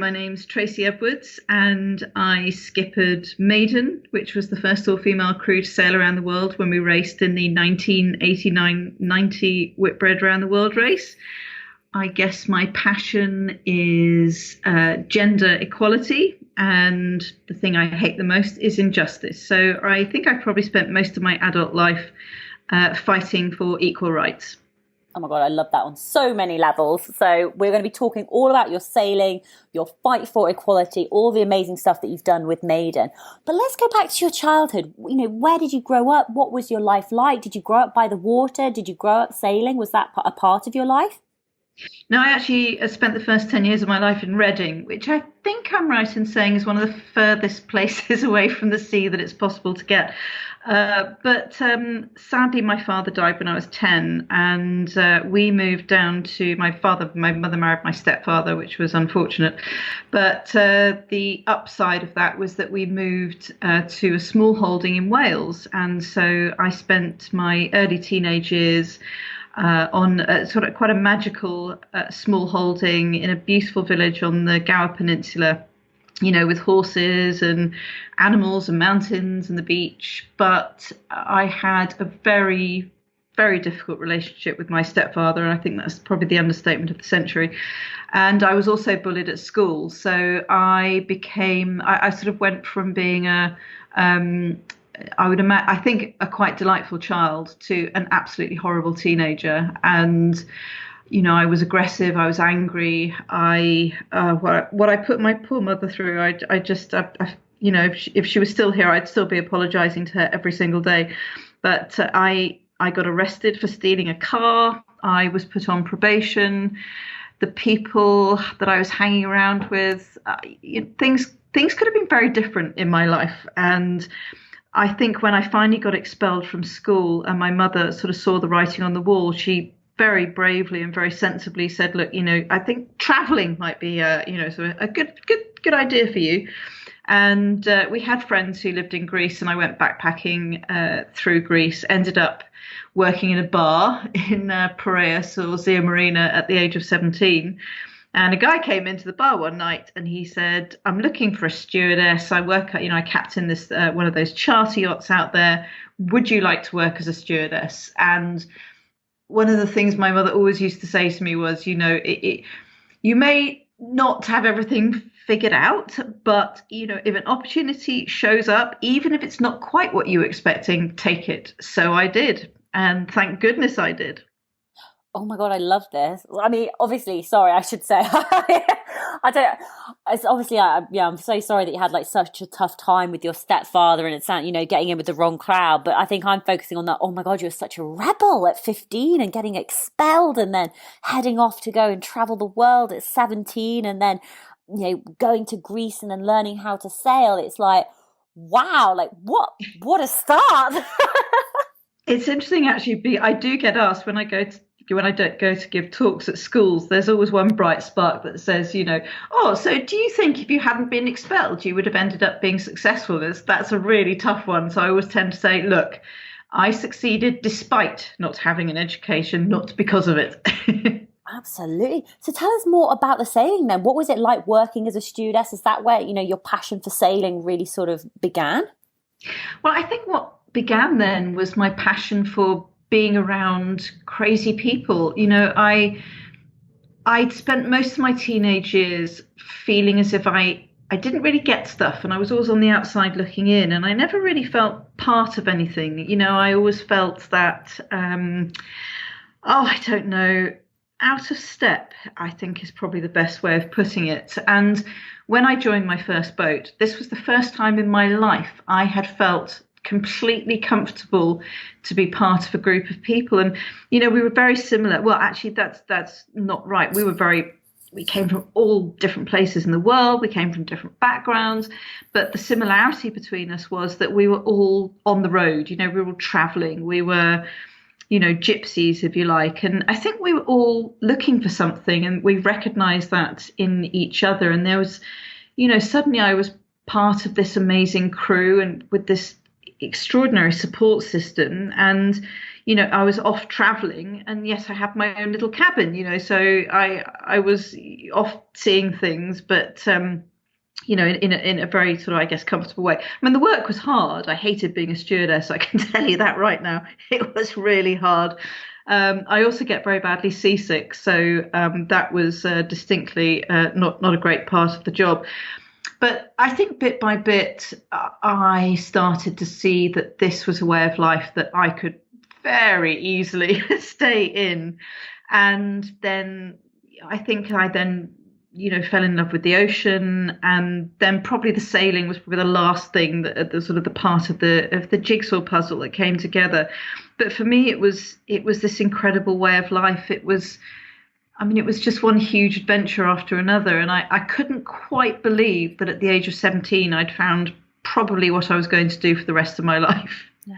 my name's Tracy Edwards, and I skippered Maiden, which was the first all-female crew to sail around the world when we raced in the 1989-90 Whitbread Around the World race. I guess my passion is gender equality, and the thing I hate the most is injustice. So I think I've probably spent most of my adult life fighting for equal rights. Oh my God, I love that on so many levels. So we're going to be talking all about your sailing, your fight for equality, all the amazing stuff that you've done with Maiden. But let's go back to your childhood. Where did you grow up? What was your life like? Did you grow up by the water? Did you grow up sailing? Was that a part of your life? No, I actually spent the first 10 years of my life in Reading, which I think I'm right in saying is one of the furthest places away from the sea that it's possible to get. But sadly, my father died when I was 10, and we moved down to my mother married my stepfather, which was unfortunate. But the upside of that was that we moved to a small holding in Wales. And so I spent my early teenage years on sort of quite a magical small holding in a beautiful village on the Gower Peninsula, with horses and animals and mountains and the beach. But I had a very, very difficult relationship with my stepfather, and I think that's probably the understatement of the century. And I was also bullied at school. So I sort of went from being I think a quite delightful child to an absolutely horrible teenager. And, I was aggressive. I was angry. What I put my poor mother through, if she was still here, I'd still be apologizing to her every single day. But I got arrested for stealing a car. I was put on probation. The people that I was hanging around with, things could have been very different in my life. And I think when I finally got expelled from school and my mother sort of saw the writing on the wall, she very bravely and very sensibly said, look, I think traveling might be, sort of a good idea for you. And we had friends who lived in Greece, and I went backpacking through Greece, ended up working in a bar in Piraeus or Zia Marina at the age of 17. And a guy came into the bar one night and he said, I'm looking for a stewardess. I captain this one of those charter yachts out there. Would you like to work as a stewardess? And one of the things my mother always used to say to me was, you may not have everything figured out, but, if an opportunity shows up, even if it's not quite what you were expecting, take it. So I did. And thank goodness I did. Oh my God, I love this. I mean, obviously, sorry, I should say, I don't, it's obviously, I'm so sorry that you had like such a tough time with your stepfather and it's, getting in with the wrong crowd. But I think I'm focusing on that. Oh my God, you were such a rebel at 15 and getting expelled and then heading off to go and travel the world at 17 and then, going to Greece and then learning how to sail. It's like, wow, like what a start. It's interesting, actually. I do get asked when I don't go to give talks at schools, there's always one bright spark that says, so do you think if you hadn't been expelled, you would have ended up being successful? That's a really tough one. So I always tend to say, look, I succeeded despite not having an education, not because of it. Absolutely. So tell us more about the sailing then. What was it like working as a stewardess? Is that where, your passion for sailing really sort of began? Well, I think what began then was my passion for being around crazy people. I'd spent most of my teenage years feeling as if I didn't really get stuff, and I was always on the outside looking in, and I never really felt part of anything. I always felt that, I don't know, out of step, I think is probably the best way of putting it. And when I joined my first boat, this was the first time in my life I had felt completely comfortable to be part of a group of people. And we were very similar. Well, actually, that's not right. We came from all different places in the world. We came from different backgrounds, but the similarity between us was that we were all on the road. We were all traveling. We were gypsies, if you like. And I think we were all looking for something, and we recognized that in each other. And there was, suddenly I was part of this amazing crew and with this extraordinary support system. And I was off traveling, and yes, I had my own little cabin, so I was off seeing things, but in a very sort of, I guess, comfortable way. I mean, the work was hard. I hated being a stewardess. I can tell you that right now. It was really hard. I also get very badly seasick, so that was distinctly not a great part of the job. But I think bit by bit, I started to see that this was a way of life that I could very easily stay in. And then I think I then, fell in love with the ocean, and then probably the sailing was probably the last thing, that the sort of the part of the jigsaw puzzle that came together. But for me, it was this incredible way of life. It was just one huge adventure after another. And I couldn't quite believe that at the age of 17, I'd found probably what I was going to do for the rest of my life. Yeah.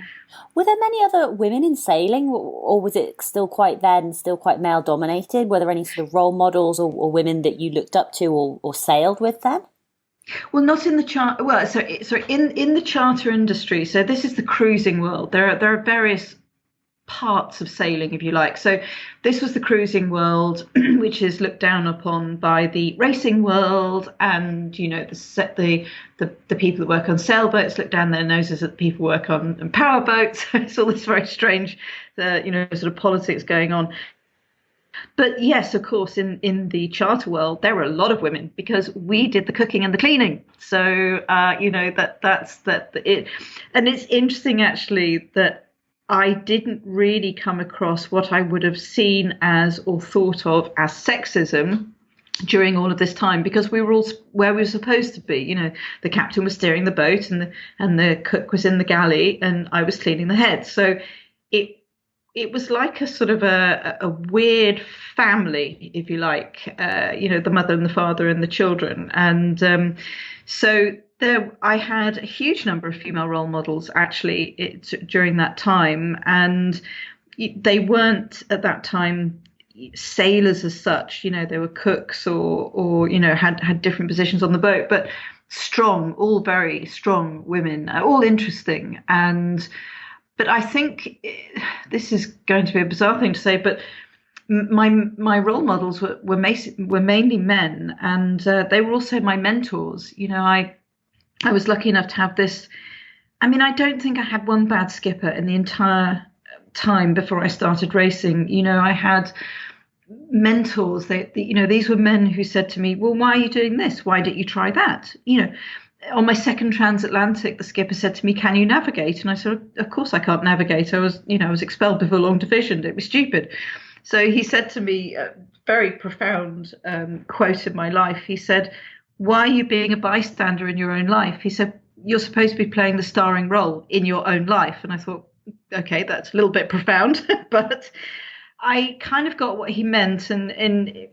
Were there many other women in sailing, or was it still quite male dominated? Were there any sort of role models or women that you looked up to or sailed with then? Well, not in the charter. Well, so in the charter industry. So this is the cruising world. There are various parts of sailing, if you like. So this was the cruising world, which is looked down upon by the racing world, and the people that work on sailboats look down their noses at the people who work on power boats. It's all this very strange sort of politics going on. But yes, of course, in the charter world, there were a lot of women, because we did the cooking and the cleaning. So that's it. And it's interesting, actually, that I didn't really come across what I would have seen as or thought of as sexism during all of this time, because we were all where we were supposed to be. The captain was steering the boat, and the cook was in the galley, and I was cleaning the head. So it was like a sort of a weird family, if you like, the mother and the father and the children. And so I had a huge number of female role models, actually, during that time. And they weren't, at that time, sailors as such. They were cooks or had different positions on the boat, but strong, all very strong women, all interesting. But I think this is going to be a bizarre thing to say, but my role models were mainly men, and they were also my mentors. I was lucky enough to have this. I mean, I don't think I had one bad skipper in the entire time before I started racing. I had mentors. These were men who said to me, "Well, why are you doing this? Why didn't you try that?" On my second transatlantic, the skipper said to me, "Can you navigate?" And I said, "Of course I can't navigate. I was expelled before long division. It was stupid." So he said to me, a very profound quote in my life. He said, "Why are you being a bystander in your own life?" He said, "You're supposed to be playing the starring role in your own life." And I thought, okay, that's a little bit profound, but I kind of got what he meant. And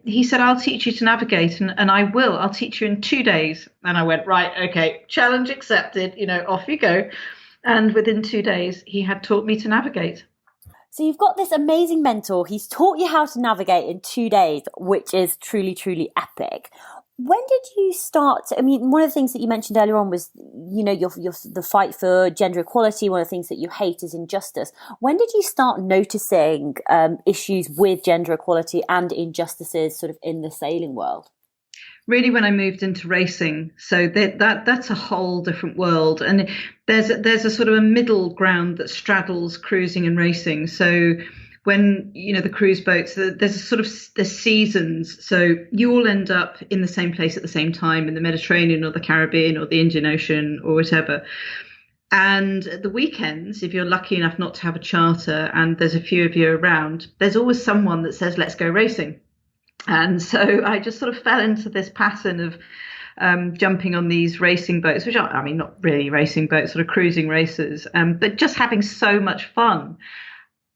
he said, "I'll teach you to navigate, and I will. I'll teach you in 2 days." And I went, right, okay, challenge accepted, off you go. And within 2 days, he had taught me to navigate. So you've got this amazing mentor. He's taught you how to navigate in 2 days, which is truly, truly epic. When did you start? I mean, one of the things that you mentioned earlier on was, the fight for gender equality. One of the things that you hate is injustice. When did you start noticing issues with gender equality and injustices sort of in the sailing world? Really, when I moved into racing. So that's a whole different world. And there's a sort of a middle ground that straddles cruising and racing. So when, the cruise boats, there's a sort of the seasons. So you all end up in the same place at the same time, in the Mediterranean or the Caribbean or the Indian Ocean or whatever. And the weekends, if you're lucky enough not to have a charter and there's a few of you around, there's always someone that says, "Let's go racing." And so I just sort of fell into this pattern of jumping on these racing boats, which are, not really racing boats, sort of cruising races, but just having so much fun.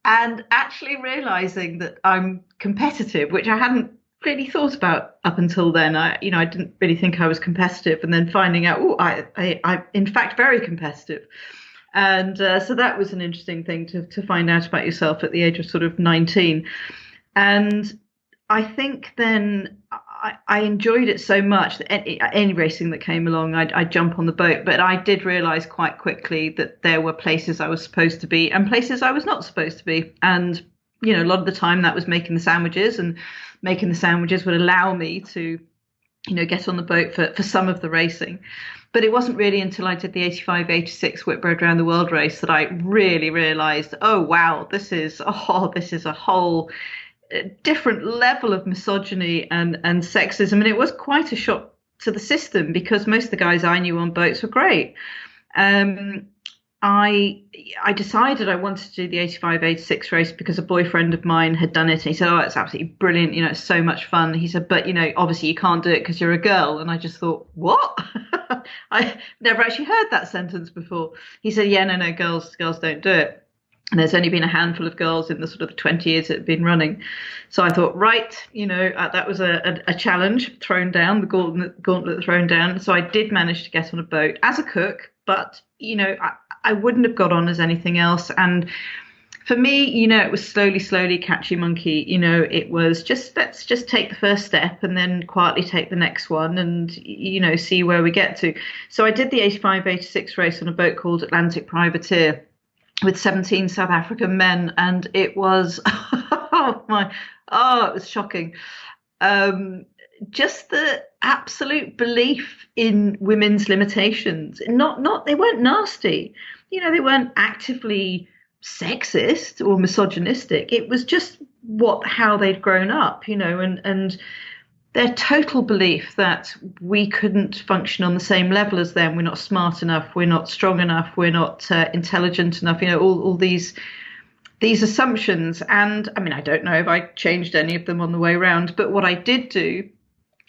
And actually realizing that I'm competitive, which I hadn't really thought about up until then. I didn't really think I was competitive, and then finding out, I'm in fact very competitive. And so that was an interesting thing to find out about yourself at the age of sort of 19. And I think then I enjoyed it so much that any racing that came along, I'd jump on the boat. But I did realize quite quickly that there were places I was supposed to be and places I was not supposed to be. And, a lot of the time that was making the sandwiches, and making the sandwiches would allow me to, get on the boat for some of the racing. But it wasn't really until I did the 85-86 Whitbread Round the World race that I really realized, oh, wow, this is a whole different level of misogyny and sexism. And it was quite a shock to the system, because most of the guys I knew on boats were great. I decided I wanted to do the 85-86 race because a boyfriend of mine had done it, and he said, oh, it's absolutely brilliant, it's so much fun. He said, but obviously you can't do it because you're a girl. And I just thought, what? I never actually heard that sentence before. He said, yeah, no, girls don't do it. And there's only been a handful of girls in the sort of 20 years it had been running. So I thought, right, that was a challenge thrown down, the gauntlet thrown down. So I did manage to get on a boat as a cook, but, I wouldn't have got on as anything else. And for me, it was slowly catchy monkey. It was let's just take the first step and then quietly take the next one and, see where we get to. So I did the 85-86 race on a boat called Atlantic Privateer with 17 South African men. And it was, it was shocking. Just the absolute belief in women's limitations. They weren't nasty. They weren't actively sexist or misogynistic. It was just how they'd grown up, and their total belief that we couldn't function on the same level as them. We're not smart enough. We're not strong enough. We're not intelligent enough. All these assumptions. And I mean, I don't know if I changed any of them on the way around, but what I did do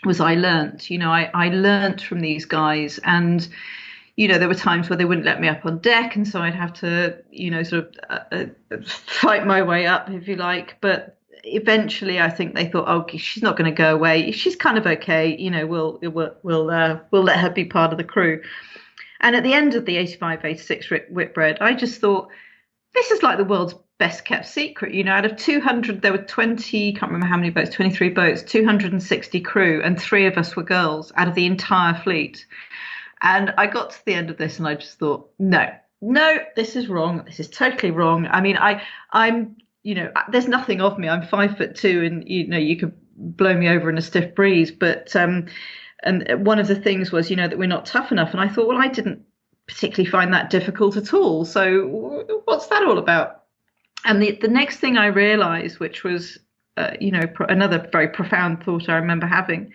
was I learnt, I learnt from these guys. And, there were times where they wouldn't let me up on deck. And so I'd have to, sort of fight my way up, if you like. But eventually I think they thought, oh, she's not going to go away. She's kind of okay. We'll let her be part of the crew. And at the end of the 85-86 Whitbread, I just thought, this is like the world's best kept secret. Out of 200, there were 20, can't remember how many boats, 23 boats, 260 crew, and 3 of us were girls out of the entire fleet. And I got to the end of this and I just thought, no, this is wrong. This is totally wrong. I mean, I'm, there's nothing of me. I'm 5'2", and, you could blow me over in a stiff breeze. But, and one of the things was, that we're not tough enough. And I thought, well, I didn't particularly find that difficult at all. So what's that all about? And the next thing I realized, which was, another very profound thought I remember having,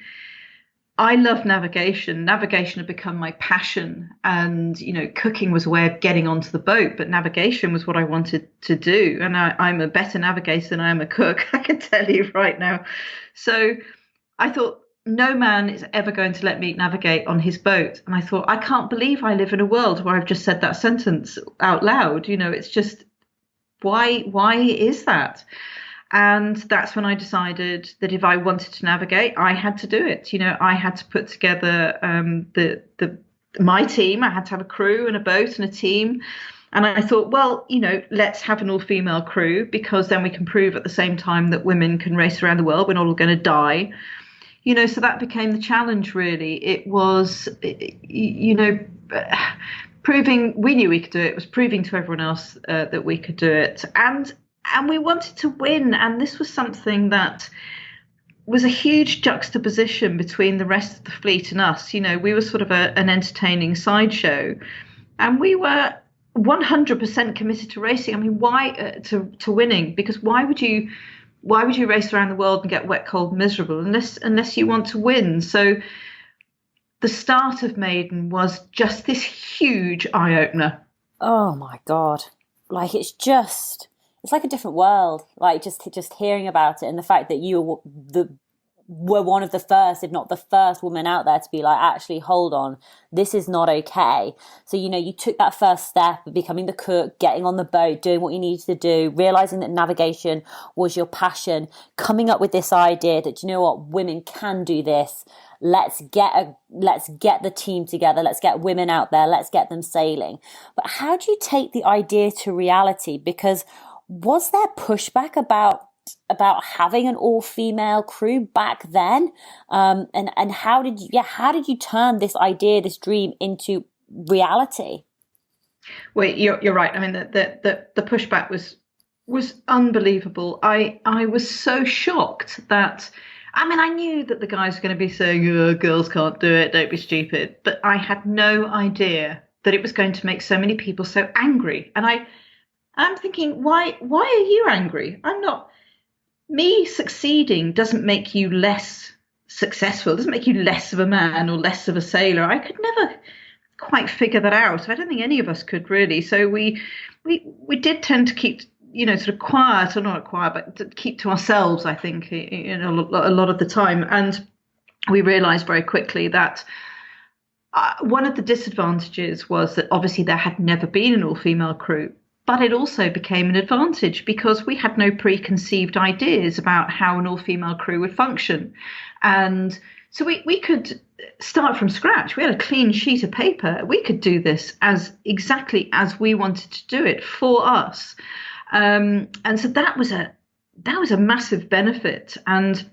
I love navigation. Navigation had become my passion, and, cooking was a way of getting onto the boat, but navigation was what I wanted to do. And I'm a better navigator than I am a cook, I can tell you right now. So I thought, no man is ever going to let me navigate on his boat. And I thought, I can't believe I live in a world where I've just said that sentence out loud. It's just, why is that? And that's when I decided that if I wanted to navigate, I had to do it. I had to put together my team. I had to have a crew and a boat and a team. And I thought, well, let's have an all-female crew, because then we can prove at the same time that women can race around the world. We're not all going to die. So that became the challenge, really. It was, proving we knew we could do it. It was proving to everyone else that we could do it. And we wanted to win. And this was something that was a huge juxtaposition between the rest of the fleet and us. We were sort of an entertaining sideshow, and we were 100% committed to racing. I mean, why to winning? Because why would you race around the world and get wet, cold, miserable unless you want to win? So the start of Maiden was just this huge eye opener. Oh my God. Like, it's like a different world. Like, just hearing about it, and the fact that you were one of the first, if not the first woman out there to be like, actually, hold on, this is not okay. So, you took that first step of becoming the cook, getting on the boat, doing what you needed to do, realizing that navigation was your passion, coming up with this idea that, women can do this. Let's get the team together. Let's get women out there. Let's get them sailing. But how do you take the idea to reality? Because was there pushback about about having an all-female crew back then? And how did you turn this idea, this dream, into reality? Well, you're right. I mean, the pushback was unbelievable. I was so shocked that, I mean, I knew that the guys were going to be saying, oh, girls can't do it, don't be stupid, but I had no idea that it was going to make so many people so angry. And I'm thinking, why are you angry? I'm not. Me succeeding doesn't make you less successful, it doesn't make you less of a man or less of a sailor. I could never quite figure that out. I don't think any of us could really. So we did tend to keep, sort of quiet, or not quiet, but to keep to ourselves, I think, a lot of the time. And we realized very quickly that one of the disadvantages was that obviously there had never been an all-female crew, but it also became an advantage because we had no preconceived ideas about how an all-female crew would function. And so we could start from scratch. We had a clean sheet of paper. We could do this exactly as we wanted to do it for us. And so that was a massive benefit. And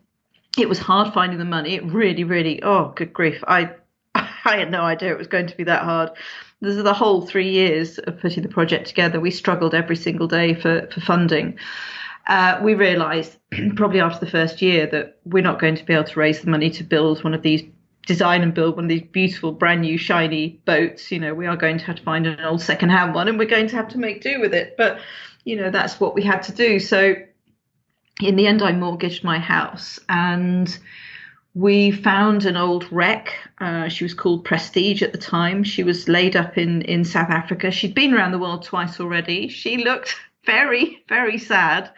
it was hard finding the money. It really, really, oh, good grief. I had no idea it was going to be that hard. This is the whole 3 years of putting the project together. We struggled every single day for funding. We realised probably after the first year that we're not going to be able to raise the money to design and build one of these beautiful, brand new, shiny boats. We are going to have to find an old second-hand one, and we're going to have to make do with it. But, that's what we had to do. So in the end, I mortgaged my house, and we found an old wreck. She was called Prestige at the time. She was laid up in South Africa. She'd been around the world twice already. She looked very, very sad.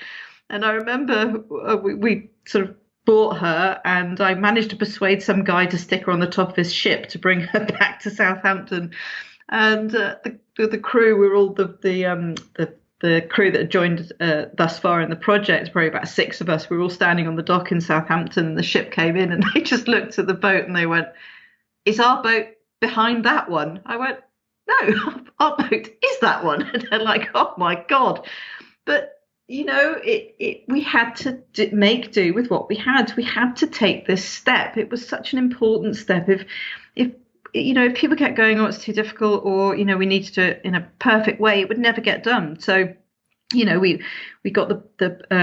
And I remember we sort of bought her, and I managed to persuade some guy to stick her on the top of his ship to bring her back to Southampton. And the crew were all the crew that had joined thus far in the project, probably about 6 of us. We were all standing on the dock in Southampton, and the ship came in, and they just looked at the boat and they went, "Is our boat behind that one?" I went, "No, our boat is that one." And they're like, "Oh my God." But, we had to make do with what we had. We had to take this step. It was such an important step. If people kept going, "Oh, it's too difficult," or, we need to do it in a perfect way, it would never get done. So, we got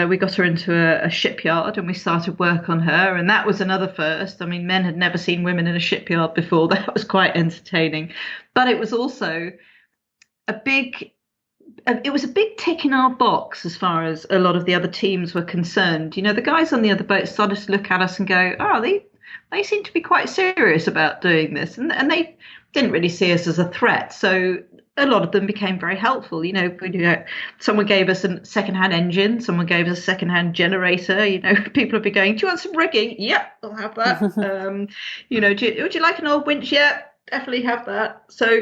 we got her into a shipyard, and we started work on her. And that was another first. I mean, men had never seen women in a shipyard before. That was quite entertaining. But it was also a big tick in our box as far as a lot of the other teams were concerned. The guys on the other boats started to look at us and go, "Oh, they seem to be quite serious about doing this," and they didn't really see us as a threat. So a lot of them became very helpful. Someone gave us a second-hand engine, someone gave us a second-hand generator. People would be going, "Do you want some rigging?" "Yep, I'll have that." Would you like an old winch? "Yeah, definitely have that." So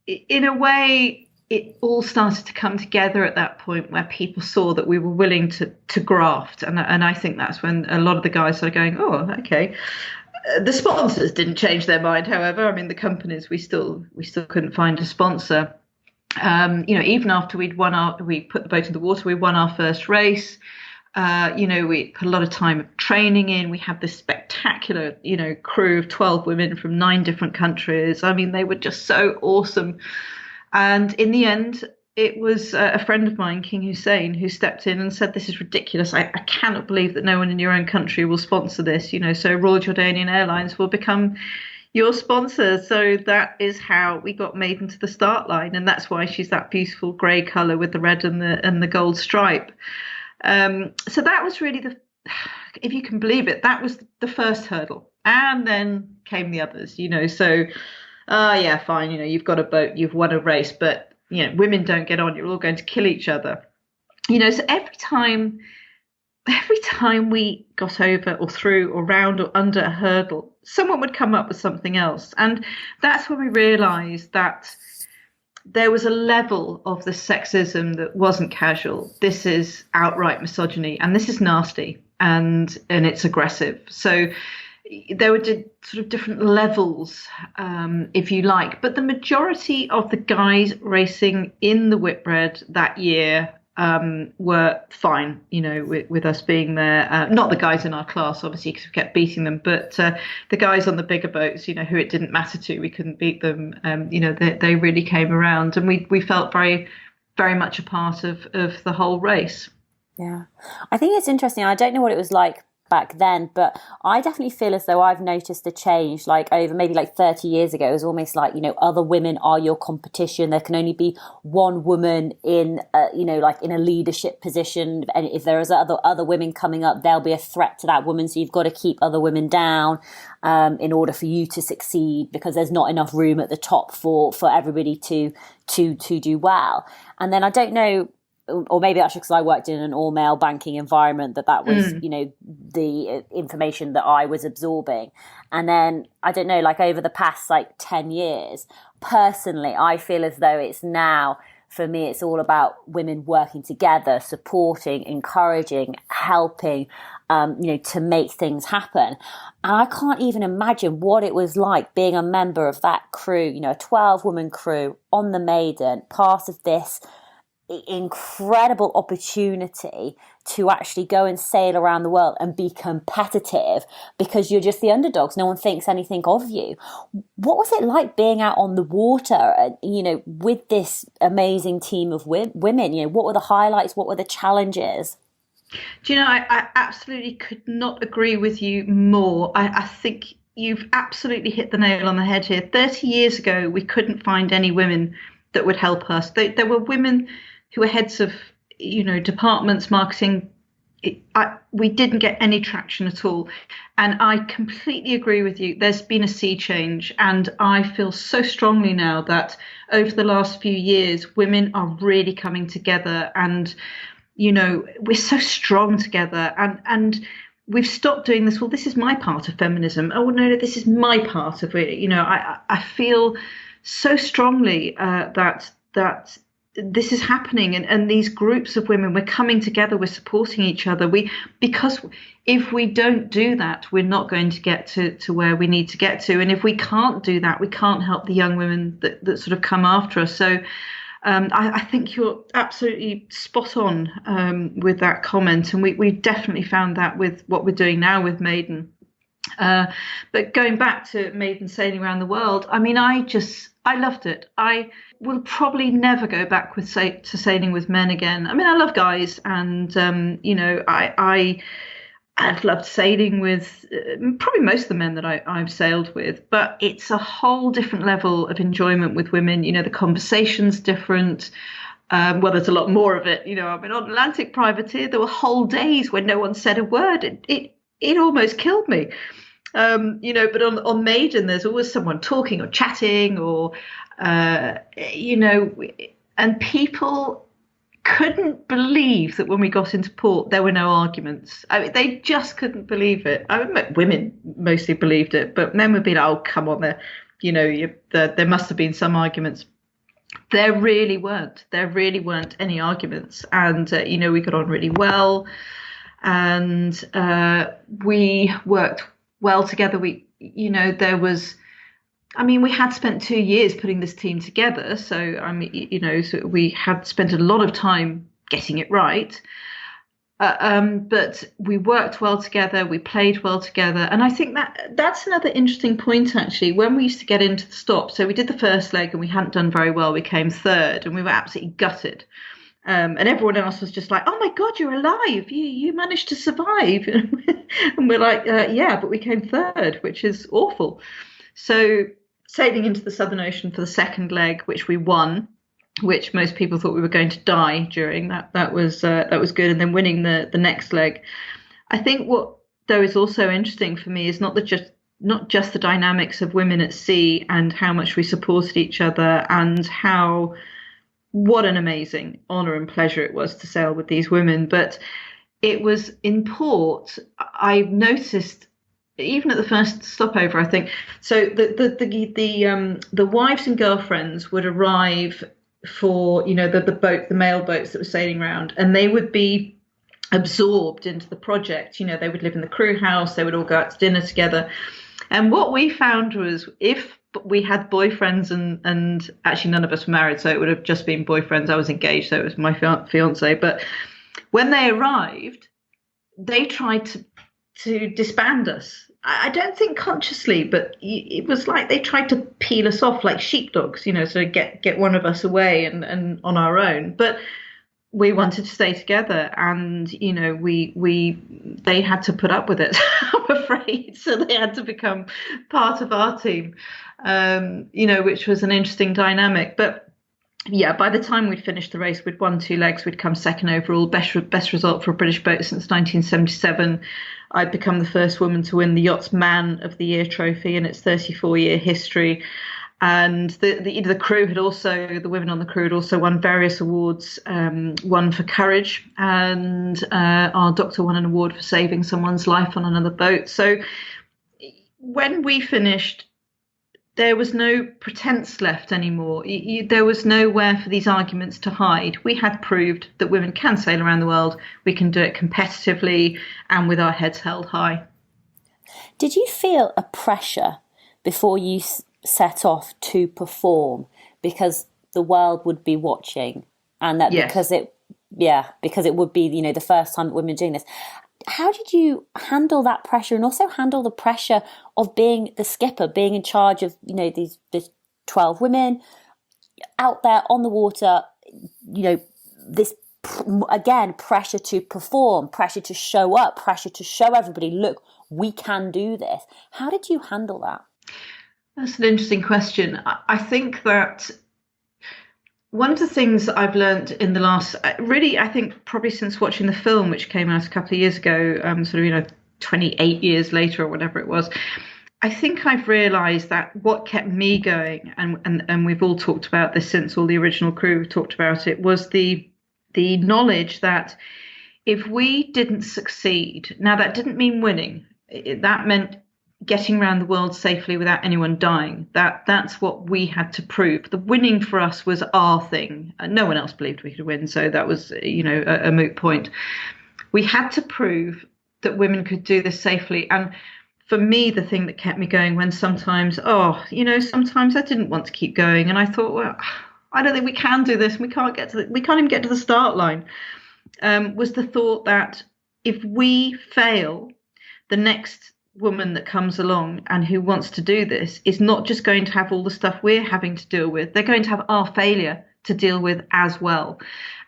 in a way, it all started to come together at that point where people saw that we were willing to graft. And I think that's when a lot of the guys started going, "Oh, okay." The sponsors didn't change their mind, however. I mean, the companies, we still couldn't find a sponsor. Even after we put the boat in the water, we won our first race. We put a lot of time of training in. We had this spectacular, crew of 12 women from 9 different countries. I mean, they were just so awesome. And in the end, it was a friend of mine, King Hussein, who stepped in and said, "This is ridiculous. I cannot believe that no one in your own country will sponsor this. So Royal Jordanian Airlines will become your sponsor." So that is how we got Maiden to the start line. And that's why she's that beautiful grey colour with the red and the gold stripe. So that was really if you can believe it, that was the first hurdle. And then came the others, so... yeah, fine. You've got a boat, you've won a race, but women don't get on. You're all going to kill each other. So every time we got over or through or round or under a hurdle, someone would come up with something else, and that's when we realised that there was a level of the sexism that wasn't casual. This is outright misogyny, and this is nasty, and it's aggressive. So there were sort of different levels, if you like, but the majority of the guys racing in the Whitbread that year were fine, with us being there. Not the guys in our class, obviously, because we kept beating them, but the guys on the bigger boats, who it didn't matter to, we couldn't beat them. They really came around, and we felt very, very much a part of the whole race. Yeah. I think it's interesting. I don't know what it was like back then, but I definitely feel as though I've noticed a change, like over maybe like 30 years ago. It was almost like, other women are your competition. There can only be one woman in, like in a leadership position. And if there is other women coming up, there'll be a threat to that woman. So you've got to keep other women down in order for you to succeed, because there's not enough room at the top for everybody to do well. And then I don't know, or maybe that's because I worked in an all-male banking environment, that was, the information that I was absorbing. And then, I don't know, like over the past 10 years, personally, I feel as though it's now, for me, it's all about women working together, supporting, encouraging, helping, to make things happen. And I can't even imagine what it was like being a member of that crew, a 12-woman crew on the Maiden, part of this incredible opportunity to actually go and sail around the world and be competitive, because you're just the underdogs. No one thinks anything of you. What was it like being out on the water, with this amazing team of women? What were the highlights? What were the challenges? Do you know, I absolutely could not agree with you more. I think you've absolutely hit the nail on the head here. 30 years ago, we couldn't find any women that would help us. There were women who were heads of, departments, marketing. We didn't get any traction at all. And I completely agree with you. There's been a sea change. And I feel so strongly now that over the last few years, women are really coming together. And, we're so strong together. And we've stopped doing this. Well, this is my part of feminism. Oh, no, this is my part of it. I feel so strongly that this is happening, and these groups of women, we're coming together, we're supporting each other. Because if we don't do that, we're not going to get to where we need to get to. And if we can't do that, we can't help the young women that sort of come after us. So I think you're absolutely spot on with that comment. And we definitely found that with what we're doing now with Maiden. But going back to Maiden sailing around the world, I mean, I loved it. I will probably never go back to sailing with men again. I mean, I love guys, and I've loved sailing with probably most of the men that I've sailed with. But it's a whole different level of enjoyment with women. The conversation's different. Well, there's a lot more of it. I mean, on Atlantic Privateer, there were whole days when no one said a word. It almost killed me. But on Maiden, there's always someone talking or chatting or, and people couldn't believe that when we got into port, there were no arguments. I mean, they just couldn't believe it. I mean, women mostly believed it, but men would be like, oh, come on, there must have been some arguments. There really weren't. There really weren't any arguments. And, we got on really well. And we worked well together. We had spent 2 years putting this team together. So, so we had spent a lot of time getting it right. But we worked well together. We played well together. And I think that's another interesting point, actually. When we used to get into the stop, so we did the first leg and we hadn't done very well. We came third and we were absolutely gutted. And everyone else was just like, oh, my God, you're alive. You managed to survive. And we're like, yeah, but we came third, which is awful. So sailing into the Southern Ocean for the second leg, which we won, which most people thought we were going to die during, that was good. And then winning the next leg. I think what, though, is also interesting for me is not just the dynamics of women at sea and how much we supported each other and what an amazing honour and pleasure it was to sail with these women. But it was in port, I noticed, even at the first stopover, I think, so the wives and girlfriends would arrive for, the male boats that were sailing around, and they would be absorbed into the project. They would live in the crew house, they would all go out to dinner together. And what we found was, if but we had boyfriends, and actually none of us were married, so it would have just been boyfriends. I was engaged, so it was my fiance. But when they arrived, they tried to disband us. I don't think consciously, but it was like they tried to peel us off like sheepdogs, so get one of us away and on our own. But we wanted to stay together, and they had to put up with it. I'm afraid, so they had to become part of our team, which was an interesting dynamic. But yeah, by the time we'd finished the race, we'd won 2 legs. We'd come second overall, best result for a British boat since 1977. I'd become the first woman to win the Yacht's Man of the Year trophy in its 34-year history. And the crew had also, the women on the crew had also won various awards, one for courage, and our doctor won an award for saving someone's life on another boat. So when we finished, there was no pretense left anymore. There was nowhere for these arguments to hide. We had proved that women can sail around the world. We can do it competitively and with our heads held high. Did you feel a pressure before you set off to perform, because the world would be watching, and that Yes. because it would be the first time that women are doing this? How did you handle that pressure, and also handle the pressure of being the skipper, being in charge of these 12 women out there on the water? This again, pressure to perform, pressure to show up, pressure to show everybody, look, we can do this. How did you handle that? That's an interesting question. I think that one of the things that I've learned in the last, really, I think probably since watching the film, which came out a couple of years ago, 28 years later or whatever it was, I think I've realised that what kept me going, and we've all talked about this since all the original crew have talked about it, was the knowledge that if we didn't succeed, now that didn't mean winning, that meant getting around the world safely without anyone dying. That's what we had to prove. The winning for us was our thing. No one else believed we could win, so that was a moot point. We had to prove that women could do this safely. And for me, the thing that kept me going when sometimes I didn't want to keep going, and I thought, well, I don't think we can do this. We can't even get to the start line. Was the thought that if we fail, the next woman that comes along and who wants to do this is not just going to have all the stuff we're having to deal with. They're going to have our failure to deal with as well.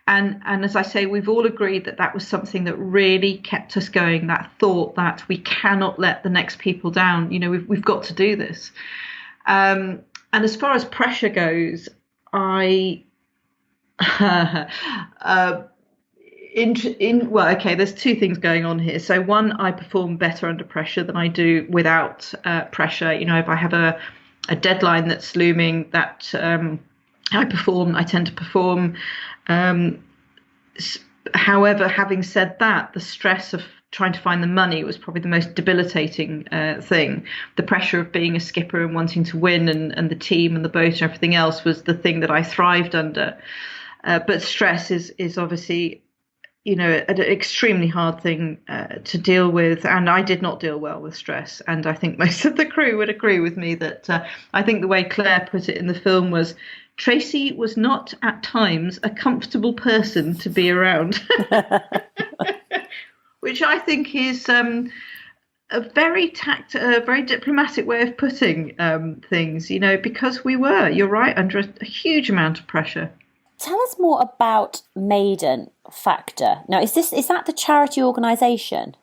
And as I say, we've all agreed that was something that really kept us going, that thought that we cannot let the next people down. We've got to do this. And as far as pressure goes, there's two things going on here. So one, I perform better under pressure than I do without pressure. If I have a deadline that's looming, that I tend to perform. However, having said that, the stress of trying to find the money was probably the most debilitating thing. The pressure of being a skipper and wanting to win, and the team and the boat and everything else was the thing that I thrived under. But stress is obviously an extremely hard thing to deal with. And I did not deal well with stress. And I think most of the crew would agree with me that I think the way Claire put it in the film was, Tracy was not at times a comfortable person to be around, which I think is a very diplomatic way of putting things, because you're right, under a huge amount of pressure. Tell us more about Maiden Factor. Now, is that the charity organisation?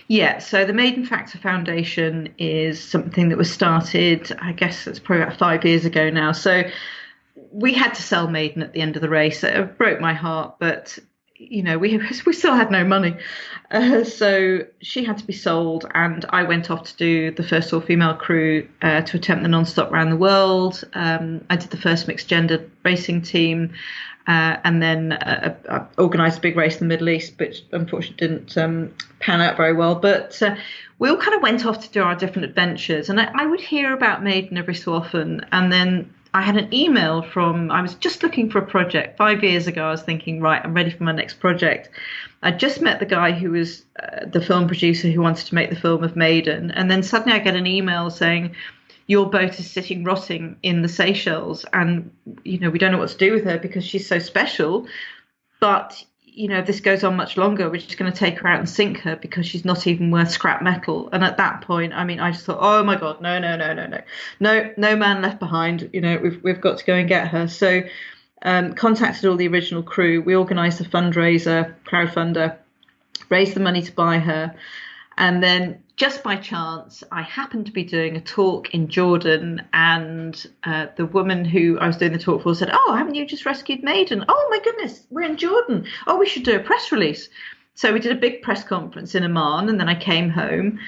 Yeah, so the Maiden Factor Foundation is something that was started, I guess it's probably about 5 years ago now. So we had to sell Maiden at the end of the race. It broke my heart, but we still had no money. So she had to be sold, and I went off to do the first all-female crew to attempt the non-stop around the world. I did the first mixed-gender racing team, and then I organised a big race in the Middle East, which unfortunately didn't pan out very well. But we all kind of went off to do our different adventures, and I would hear about Maiden every so often, and then I had an email I was just looking for a project 5 years ago. I was thinking, right, I'm ready for my next project. I just met the guy who was the film producer who wanted to make the film of Maiden. And then suddenly I get an email saying, your boat is sitting rotting in the Seychelles, and we don't know what to do with her because she's so special. But if this goes on much longer, we're just going to take her out and sink her because she's not even worth scrap metal. And at that point, I just thought, oh my God, no, no man left behind. We've got to go and get her. So contacted all the original crew. We organised a fundraiser, crowdfunder, raised the money to buy her. And then just by chance, I happened to be doing a talk in Jordan, and the woman who I was doing the talk for said, oh, haven't you just rescued Maiden? Oh, my goodness, we're in Jordan. Oh, we should do a press release. So we did a big press conference in Amman, and then I came home.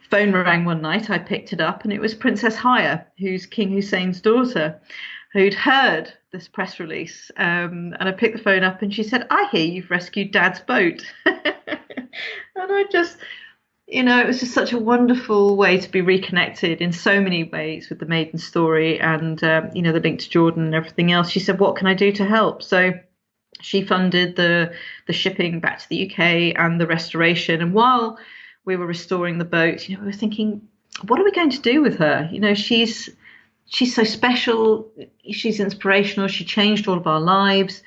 Phone rang one night. I picked it up, and it was Princess Haya, who's King Hussein's daughter, who'd heard this press release. And I picked the phone up, and she said, I hear you've rescued Dad's boat. And I just... it was just such a wonderful way to be reconnected in so many ways with the Maiden story and, the link to Jordan and everything else. She said, what can I do to help? So she funded the shipping back to the UK and the restoration. And while we were restoring the boat, we were thinking, what are we going to do with her? She's so special. She's inspirational. She changed all of our lives.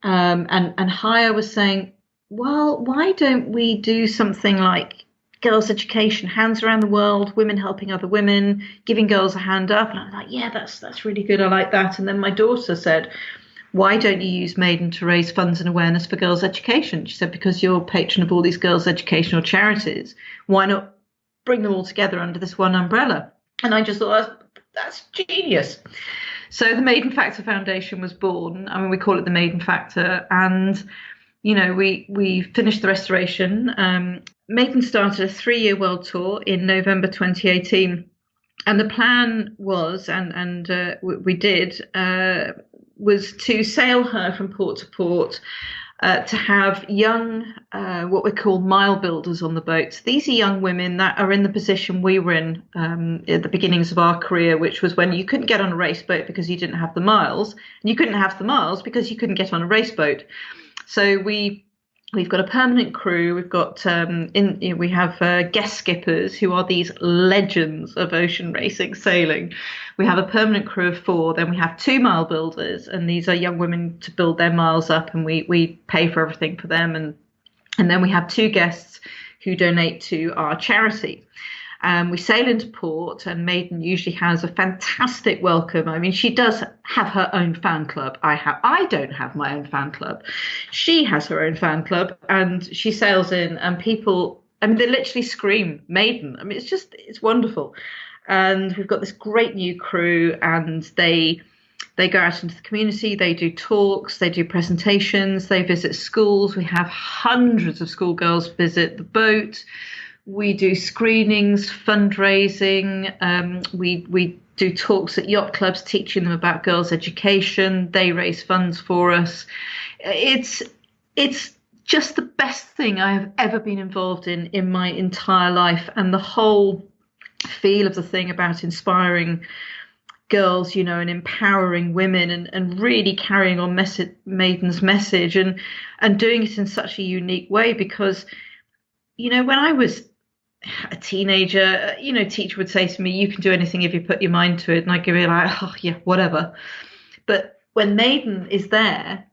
And Haya was saying, well, why don't we do something like girls' education, hands around the world, women helping other women, giving girls a hand up? And I was like, yeah, that's really good. I like that. And then my daughter said, why don't you use Maiden to raise funds and awareness for girls' education? She said, because you're patron of all these girls' educational charities, why not bring them all together under this one umbrella? And I just thought, that's genius. So the Maiden Factor Foundation was born. We call it the Maiden Factor. And we finished the restoration. Maiden started a 3-year world tour in November 2018. And the plan was, we did, was to sail her from port to port, to have young, what we call mile builders on the boat. These are young women that are in the position we were in at the beginnings of our career, which was when you couldn't get on a race boat because you didn't have the miles, and you couldn't have the miles because you couldn't get on a race boat. So we've got a permanent crew. We've got we have guest skippers who are these legends of ocean racing sailing. We have a permanent crew of 4. Then we have 2 mile builders, and these are young women to build their miles up, and we pay for everything for them. And then we have 2 guests who donate to our charity. We sail into port, and Maiden usually has a fantastic welcome. She does have her own fan club. I don't have my own fan club. She has her own fan club, and she sails in, and people, they literally scream Maiden. It's wonderful. And we've got this great new crew, and they go out into the community. They do talks, they do presentations, they visit schools. We have hundreds of schoolgirls visit the boat. We do screenings, fundraising. We do talks at yacht clubs, teaching them about girls' education. They raise funds for us. It's just the best thing I have ever been involved in my entire life. And the whole feel of the thing about inspiring girls, and empowering women, and really carrying on Maiden's message, and doing it in such a unique way. Because, when I was a teenager, teacher would say to me, you can do anything if you put your mind to it. And I'd give it like, oh yeah, whatever. But when Maiden is there,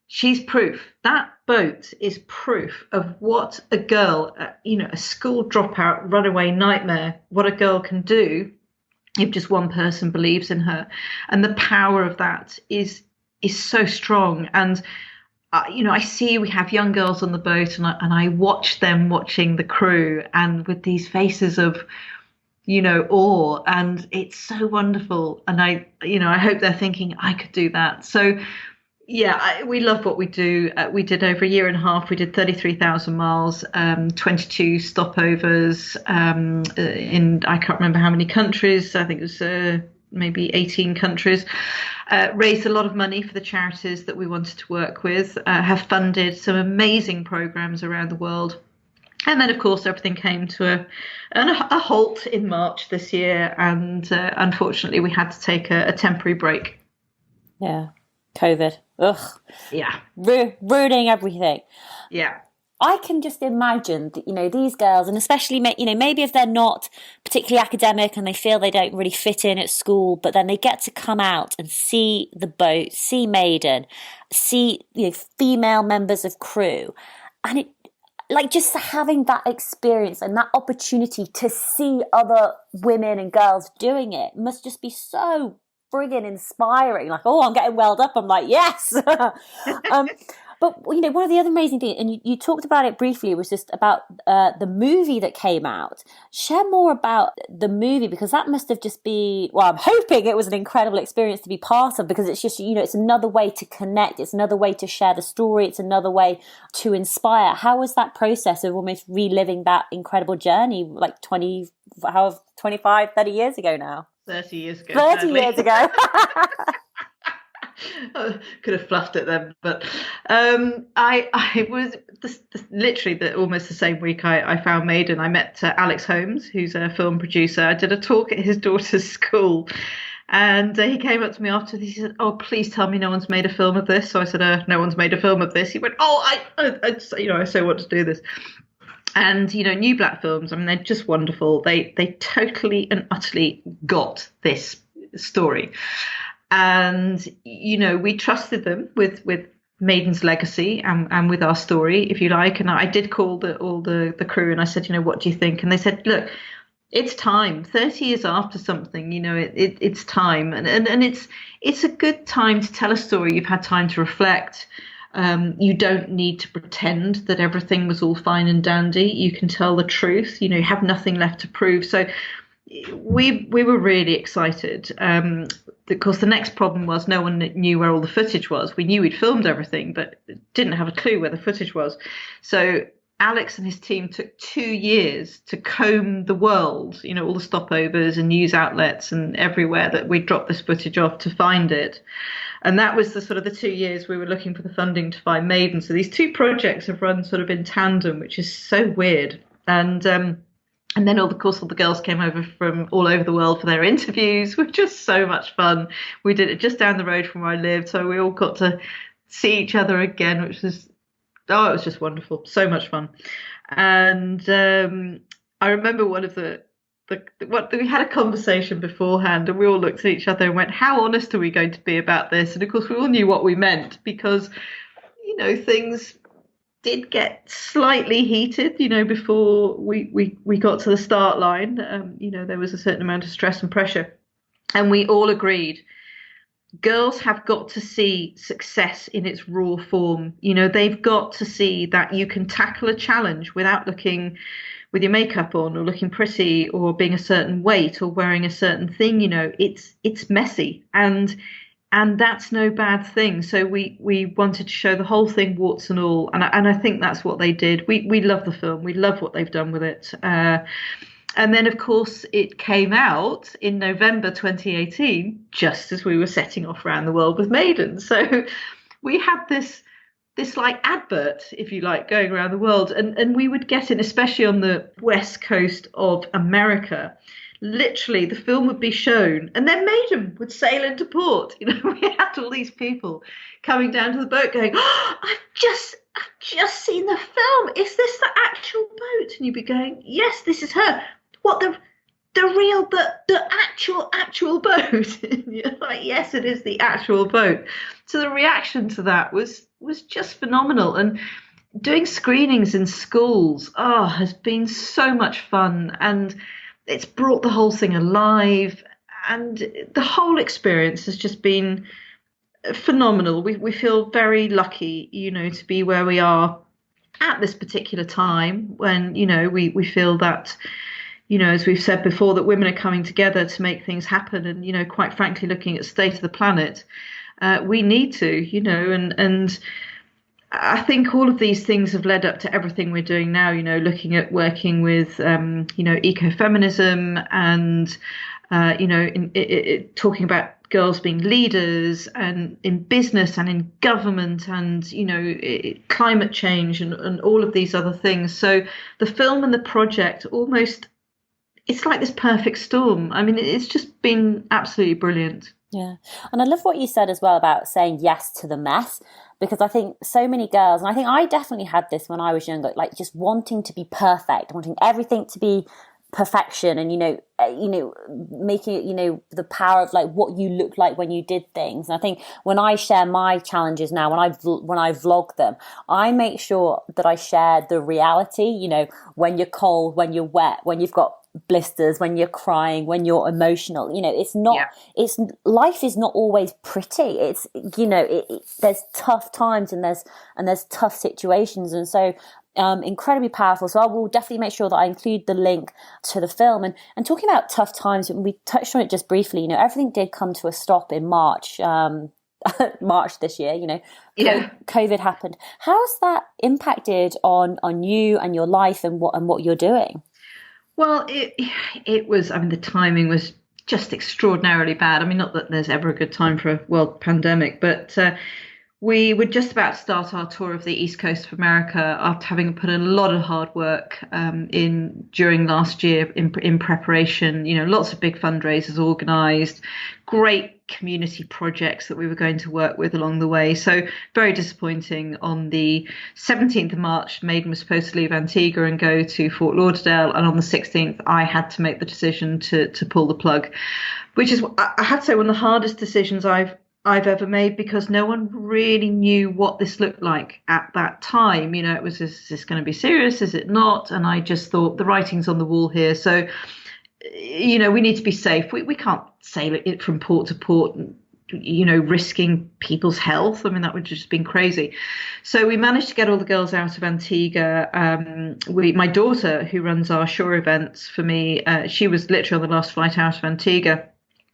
she's proof. That boat is proof of what a girl, a school dropout, runaway nightmare, what a girl can do if just one person believes in her. And the power of that is so strong. And I see we have young girls on the boat, and I watch them watching the crew, and with these faces of, awe, and it's so wonderful. And I hope they're thinking I could do that. So yeah, we love what we do. We did over 1.5 years. We did 33,000 miles, 22 stopovers in, I can't remember how many countries. I think it was maybe 18 countries. Raised a lot of money for the charities that we wanted to work with, have funded some amazing programs around the world. And then, of course, everything came to a halt in March this year. And unfortunately, we had to take a temporary break. Yeah. COVID. Ugh. Yeah. Ruining everything. Yeah. I can just imagine that, these girls, and especially, maybe if they're not particularly academic and they feel they don't really fit in at school, but then they get to come out and see the boat, see Maiden, see, female members of crew. And it, like, just having that experience and that opportunity to see other women and girls doing it must just be so friggin' inspiring. Like, oh, I'm getting welled up. I'm like, yes. But, one of the other amazing things, and you talked about it briefly, was just about the movie that came out. Share more about the movie, because that must have just been, well, I'm hoping it was an incredible experience to be part of, because it's just, it's another way to connect. It's another way to share the story. It's another way to inspire. How was that process of almost reliving that incredible journey, like 25, 30 years ago now? 30 years ago. 30 years ago. I could have fluffed it then, but I was literally almost the same week I found Maiden. I met Alex Holmes, who's a film producer. I did a talk at his daughter's school, and he came up to me after. He said, "Oh, please tell me no one's made a film of this." So I said, "No one's made a film of this." He went, "Oh, I so want to do this." And New Black Films, I mean, they're just wonderful. They totally and utterly got this story. And, we trusted them with Maiden's legacy and with our story, if you like. And I did call all the crew and I said, what do you think? And they said, look, it's time. 30 years after something, it's time. And it's a good time to tell a story. You've had time to reflect. You don't need to pretend that everything was all fine and dandy. You can tell the truth. You have nothing left to prove. So we were really excited. Of course, the next problem was no one knew where all the footage was. We knew we'd filmed everything, but didn't have a clue where the footage was. So Alex and his team took 2 years to comb the world, all the stopovers and news outlets and everywhere that we dropped this footage off to find it. And that was the sort of the 2 years we were looking for the funding to find Maiden. So these two projects have run sort of in tandem, which is so weird. And then, of course, all the girls came over from all over the world for their interviews, which was so much fun. We did it just down the road from where I lived, so we all got to see each other again, which was, it was just wonderful. So much fun. And I remember one of we had a conversation beforehand, and we all looked at each other and went, how honest are we going to be about this? And, of course, we all knew what we meant because, things did get slightly heated, before we got to the start line. There was a certain amount of stress and pressure. And we all agreed, girls have got to see success in its raw form. They've got to see that you can tackle a challenge without looking with your makeup on or looking pretty or being a certain weight or wearing a certain thing. It's messy. And that's no bad thing. So we wanted to show the whole thing, warts and all. And I think that's what they did. We love the film. We love what they've done with it. And then, of course, it came out in November 2018, just as we were setting off around the world with Maiden. So we had this like advert, if you like, going around the world. And we would get in, especially on the west coast of America. Literally, the film would be shown, and then Maiden would sail into port. We had all these people coming down to the boat, going, "Oh, I've just seen the film. Is this the actual boat?" And you'd be going, "Yes, this is her. What the actual boat?" And you're like, "Yes, it is the actual boat." So the reaction to that was just phenomenal. And doing screenings in schools, has been so much fun. And it's brought the whole thing alive, and the whole experience has just been phenomenal. We feel very lucky, to be where we are at this particular time when, we feel that, as we've said before, that women are coming together to make things happen. And, quite frankly, looking at the state of the planet, we need to, and I think all of these things have led up to everything we're doing now, looking at working with, ecofeminism and, talking about girls being leaders and in business and in government and, climate change and all of these other things. So the film and the project it's like this perfect storm. I mean, it's just been absolutely brilliant. Yeah. And I love what you said as well about saying yes to the mess, because I think so many girls, and I think I definitely had this when I was younger, like just wanting to be perfect, wanting everything to be perfection, and making it, the power of like what you look like when you did things. And I think when I share my challenges now, when I vlog them, I make sure that I share the reality, when you're cold, when you're wet, when you've got blisters, when you're crying, when you're emotional. It's not, it's, life is not always pretty. It's, there's tough times, and there's tough situations. And so incredibly powerful. So I will definitely make sure that I include the link to the film. And talking about tough times, we touched on it just briefly, everything did come to a stop in March, March this year, COVID happened. How's that impacted on you and your life and what you're doing? Well, it was, the timing was just extraordinarily bad. Not that there's ever a good time for a world pandemic, but we were just about to start our tour of the East Coast of America after having put in a lot of hard work in during last year in preparation. Lots of big fundraisers organised, great community projects that we were going to work with along the way. So very disappointing. On the 17th of March, Maiden was supposed to leave Antigua and go to Fort Lauderdale, and on the 16th, I had to make the decision to pull the plug, which is, I had to say, one of the hardest decisions I've ever made, because no one really knew what this looked like at that time. It was, is this going to be serious? Is it not? And I just thought, the writing's on the wall here. So, we need to be safe. We can't sail it from port to port, risking people's health. That would have just been crazy. So we managed to get all the girls out of Antigua. My daughter, who runs our shore events for me, she was literally on the last flight out of Antigua.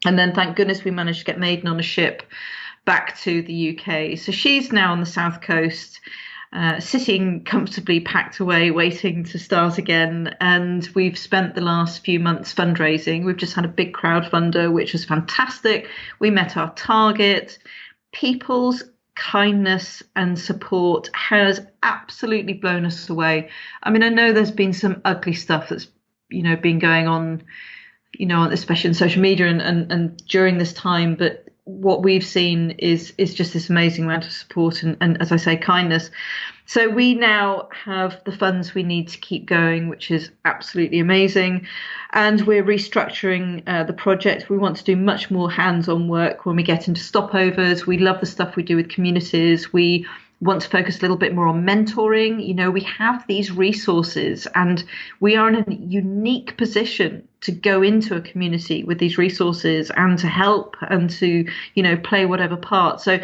And then, thank goodness, we managed to get Maiden on a ship back to the UK. So she's now on the South Coast, sitting comfortably packed away, waiting to start again. And we've spent the last few months fundraising. We've just had a big crowdfunder, which was fantastic. We met our target. People's kindness and support has absolutely blown us away. I know there's been some ugly stuff that's, been going on, especially in social media and during this time. But what we've seen is just this amazing amount of support and, as I say, kindness. So we now have the funds we need to keep going, which is absolutely amazing. And we're restructuring the project. We want to do much more hands-on work when we get into stopovers. We love the stuff we do with communities. We want to focus a little bit more on mentoring. We have these resources, and we are in a unique position to go into a community with these resources and to help and to, play whatever part. So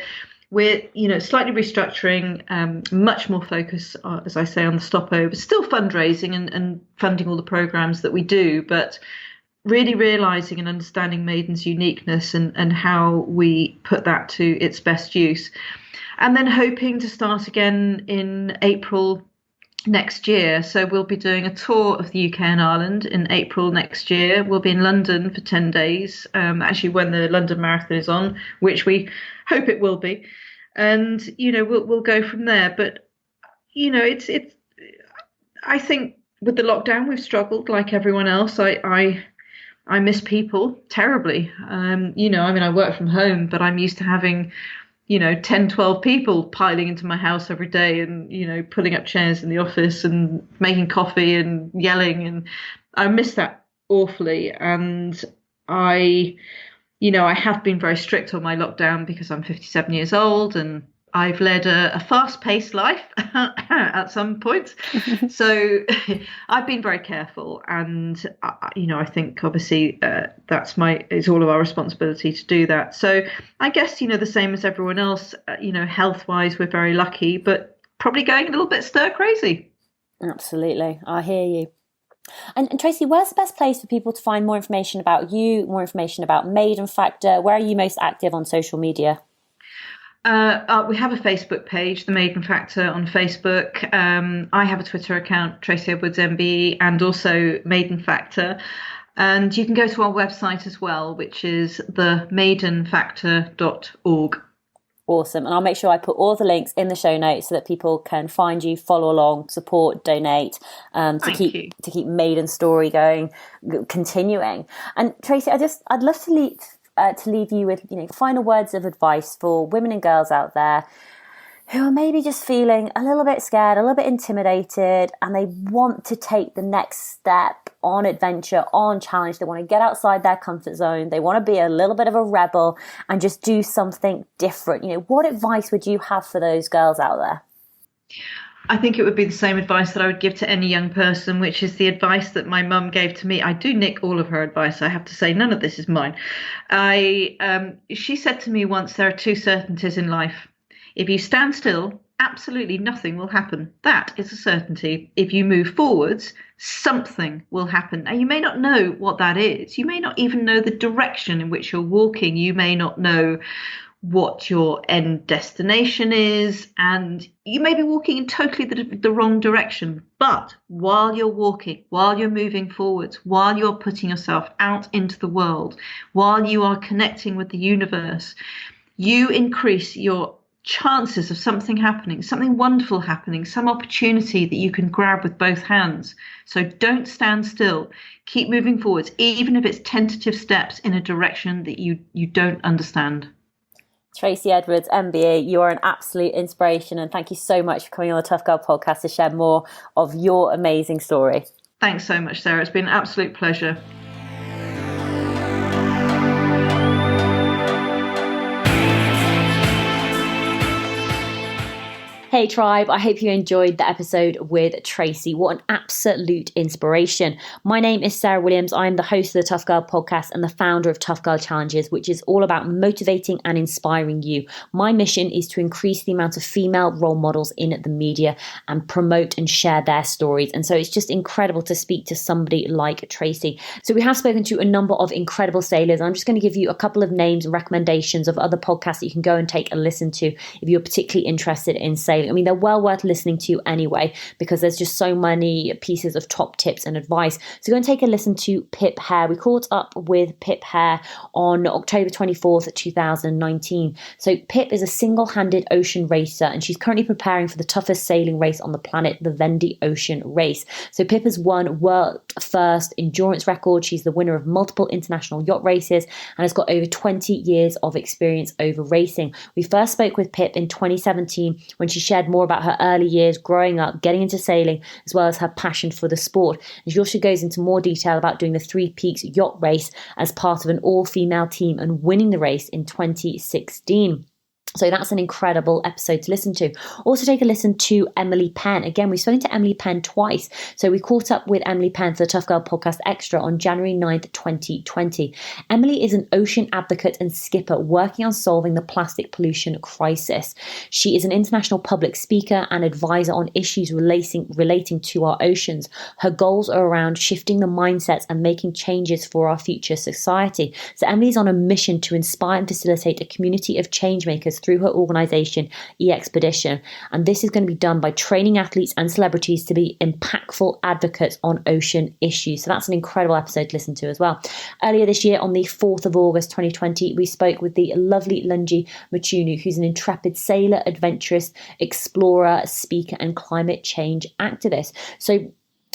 we're, slightly restructuring, much more focus, as I say, on the stopover, still fundraising and funding all the programs that we do, but really realizing and understanding Maiden's uniqueness and how we put that to its best use. And then hoping to start again in April next year. So we'll be doing a tour of the UK and Ireland in April next year. We'll be in London for 10 days, actually when the London Marathon is on, which we hope it will be. And, we'll go from there. But, it's I think with the lockdown, we've struggled like everyone else. I miss people terribly. I work from home, but I'm used to having 10, 12 people piling into my house every day and, pulling up chairs in the office and making coffee and yelling. And I miss that awfully. And I have been very strict on my lockdown because I'm 57 years old and I've led a fast-paced life at some point. So I've been very careful. And, I think obviously it's all of our responsibility to do that. So I guess, the same as everyone else, health-wise, we're very lucky, but probably going a little bit stir-crazy. Absolutely. I hear you. And Tracy, where's the best place for people to find more information about you, more information about Maiden Factor? Where are you most active on social media? We have a Facebook page, the Maiden Factor on Facebook. I have a Twitter account, Tracy Edwards MBE, and also Maiden Factor. And you can go to our website as well, which is themaidenfactor.org. Awesome. And I'll make sure I put all the links in the show notes so that people can find you, follow along, support, donate, to keep Maiden's story going, continuing. And Tracy, I'd love to leave you with final words of advice for women and girls out there who are maybe just feeling a little bit scared, a little bit intimidated, and they want to take the next step on adventure, on challenge. They want to get outside their comfort zone. They want to be a little bit of a rebel and just do something different. You know, what advice would you have for those girls out there? I think it would be the same advice that I would give to any young person, which is the advice that my mum gave to me. I do nick all of her advice, I have to say. None of this is mine. She said to me once, there are two certainties in life. If you stand still, absolutely nothing will happen. That is a certainty. If you move forwards, something will happen. Now, you may not know what that is. You may not even know the direction in which you're walking. You may not know what your end destination is, and you may be walking in totally the wrong direction. But while you're walking, while you're moving forwards, while you're putting yourself out into the world, while you are connecting with the universe, you increase your chances of something happening, something wonderful happening, some opportunity that you can grab with both hands. So don't stand still. Keep moving forwards, even if it's tentative steps in a direction that you don't understand. Tracy Edwards, MBE, you are an absolute inspiration, and thank you so much for coming on the Tough Girl podcast to share more of your amazing story. Thanks so much, Sarah. It's been an absolute pleasure. Hey tribe, I hope you enjoyed the episode with Tracy. What an absolute inspiration. My name is Sarah Williams. I'm the host of the Tough Girl podcast and the founder of Tough Girl Challenges, which is all about motivating and inspiring you. My mission is to increase the amount of female role models in the media and promote and share their stories. And so it's just incredible to speak to somebody like Tracy. So we have spoken to a number of incredible sailors. I'm just going to give you a couple of names and recommendations of other podcasts that you can go and take a listen to if you're particularly interested in sailing. I mean, they're well worth listening to anyway, because there's just so many pieces of top tips and advice. So go and take a listen to Pip Hare. We caught up with Pip Hare on October 24th, 2019. So Pip is a single-handed ocean racer, and she's currently preparing for the toughest sailing race on the planet, the Vendée Ocean Race. So Pip has won world first endurance record. She's the winner of multiple international yacht races and has got over 20 years of experience over racing. We first spoke with Pip in 2017 when she shared more about her early years growing up, getting into sailing, as well as her passion for the sport. And she also goes into more detail about doing the Three Peaks yacht race as part of an all-female team and winning the race in 2016. So that's an incredible episode to listen to. Also take a listen to Emily Penn. Again, we've spoken to Emily Penn twice. So we caught up with Emily Penn for the Tough Girl Podcast Extra on January 9th, 2020. Emily is an ocean advocate and skipper working on solving the plastic pollution crisis. She is an international public speaker and advisor on issues relating to our oceans. Her goals are around shifting the mindsets and making changes for our future society. So Emily's on a mission to inspire and facilitate a community of changemakers through her organisation, eXpedition. And this is going to be done by training athletes and celebrities to be impactful advocates on ocean issues. So that's an incredible episode to listen to as well. Earlier this year, on the 4th of August 2020, we spoke with the lovely Lungi Machunu, who's an intrepid sailor, adventurous, explorer, speaker and climate change activist. So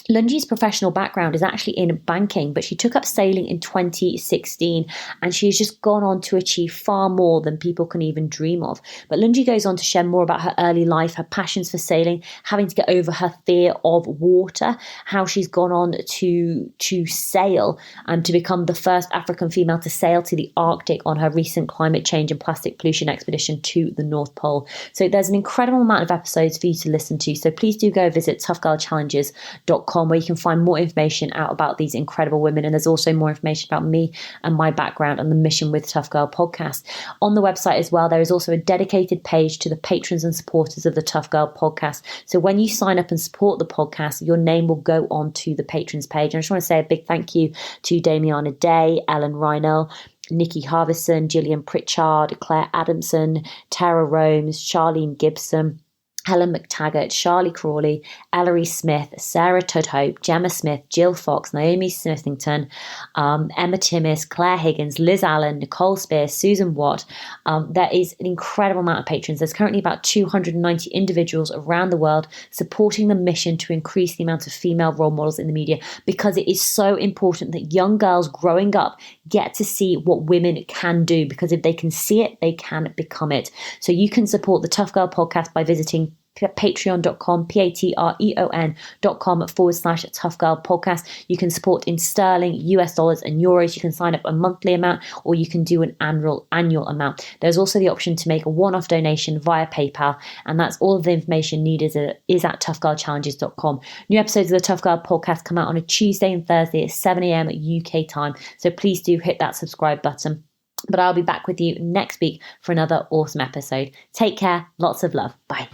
Lungi's professional background is actually in banking, but she took up sailing in 2016 and she's just gone on to achieve far more than people can even dream of. But Lungi goes on to share more about her early life, her passions for sailing, having to get over her fear of water, how she's gone on to sail and to become the first African female to sail to the Arctic on her recent climate change and plastic pollution expedition to the North Pole. So there's an incredible amount of episodes for you to listen to. So please do go visit toughgirlchallenges.com, where you can find more information out about these incredible women. And there's also more information about me and my background and the mission with Tough Girl Podcast. On the website as well, there is also a dedicated page to the patrons and supporters of the Tough Girl Podcast. So when you sign up and support the podcast, your name will go on to the patrons page. And I just want to say a big thank you to Damiana Day, Ellen Reinel, Nikki Harvison, Gillian Pritchard, Claire Adamson, Tara Romes, Charlene Gibson, Helen McTaggart, Charlie Crawley, Ellery Smith, Sarah Tudhope, Gemma Smith, Jill Fox, Naomi Smithington, Emma Timmis, Claire Higgins, Liz Allen, Nicole Spears, Susan Watt. There is an incredible amount of patrons. There's currently about 290 individuals around the world supporting the mission to increase the amount of female role models in the media, because it is so important that young girls growing up get to see what women can do, because if they can see it, they can become it. So you can support the Tough Girl podcast by visiting patreon.com, patreon.com/Tough Girl podcast. You can support in sterling, US dollars and euros. You can sign up a monthly amount, or you can do an annual amount. There's also the option to make a one-off donation via PayPal, and that's all of the information needed is at toughgirlchallenges.com. New episodes of the Tough Girl podcast come out on a Tuesday and Thursday at 7 a.m. UK time, so please do hit that subscribe button. But I'll be back with you next week for another awesome episode. Take care, lots of love, bye.